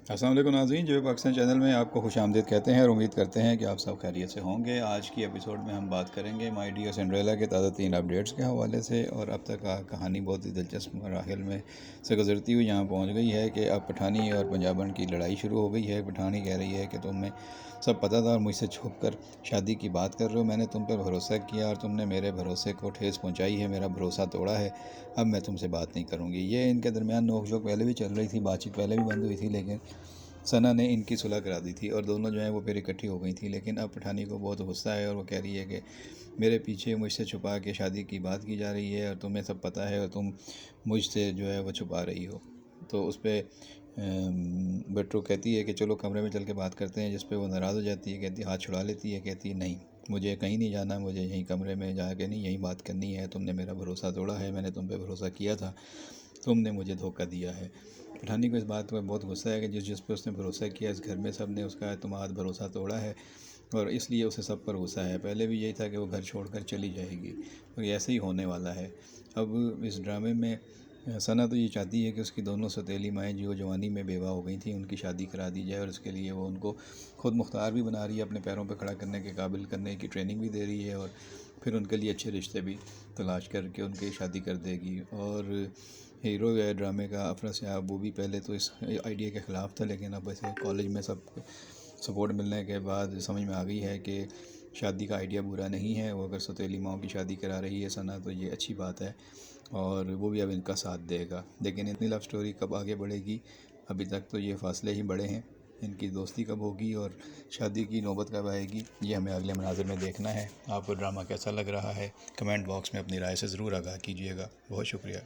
अस्सलाम वालेकुम नाज़रीन, जो पाकिस्तान चैनल में आपको खुशामदीद कहते हैं और उम्मीद करते हैं कि आप सब खैरियत से होंगे। आज की एपिसोड में हम बात करेंगे माय डियर सिंड्रेला के ताज़ा तीन अपडेट्स के हवाले से। और अब तक कहानी बहुत ही दिलचस्प मराहिल में से गुजरती हुई यहाँ पहुँच गई है कि अब पठानी और पंजाबन की लड़ाई शुरू हो गई है। पठानी कह रही है कि तुम्हें सब पता था और मुझसे छुप कर शादी की बात कर रहे हो। मैंने तुम पर भरोसा किया और तुमने मेरे भरोसे को ठेस पहुँचाई है, मेरा भरोसा तोड़ा है। अब मैं तुमसे बात नहीं करूँगी। ये इनके दरमियान नोक-झोंक पहले भी चल रही थी, बातचीत पहले भी बंद हुई थी, लेकिन सना ने इनकी सुलह करा दी थी और दोनों जो हैं वो फिर इकट्ठी हो गई थी। लेकिन अब पठानी को बहुत गुस्सा है और वो कह रही है कि मेरे पीछे मुझसे छुपा के शादी की बात की जा रही है और तुम्हें सब पता है और तुम मुझसे जो है वो छुपा रही हो। तो उस पर बट्टू कहती है कि चलो कमरे में चल के बात करते हैं, जिस पे वो नाराज़ हो जाती है, कहती है हाथ छुड़ा लेती है, कहती है नहीं, मुझे कहीं नहीं जाना, मुझे यहीं कमरे में जाके नहीं, यहीं बात करनी है। तुमने मेरा भरोसा तोड़ा है, मैंने तुम पे भरोसा किया था, तुमने मुझे धोखा दिया है। पठानी को इस बात पर बहुत गुस्सा है कि जिस पर उसने भरोसा किया, इस घर में सब ने उसका एतमाद भरोसा तोड़ा है और इसलिए उसे सब पर गुस्सा है। पहले भी यही था कि वो घर छोड़कर चली जाएगी और ऐसे ही होने वाला है। अब इस ड्रामे में सना तो ये चाहती है कि उसकी दोनों सौतेली माएँ जो जवानी में बेवा हो गई थी, उनकी शादी करा दी जाए और इसके लिए वो उनको खुद मुख्तार भी बना रही है, अपने पैरों पर खड़ा करने के काबिल करने की ट्रेनिंग भी दे रही है और फिर उनके लिए अच्छे रिश्ते भी तलाश करके उनकी शादी कर देगी। और हीरो है ड्रामे का अफरा सियाब, वो भी पहले तो इस आइडिया के ख़िलाफ़ था, लेकिन अब ऐसे कॉलेज में सब सपोर्ट मिलने के बाद समझ में आ गई है कि शादी का आइडिया बुरा नहीं है। वो अगर सौतेली माओं की शादी करा रही है सना तो ये अच्छी बात है और वो भी अब इनका साथ देगा। लेकिन इतनी लव स्टोरी कब आगे बढ़ेगी, अभी तक तो ये फासले ही बड़े हैं। इनकी दोस्ती कब होगी और शादी की नौबत कब आएगी, ये हमें अगले मनाज़िर में देखना है। आपको ड्रामा कैसा लग रहा है, कमेंट बॉक्स में अपनी राय से ज़रूर आगाह कीजिएगा। बहुत शुक्रिया।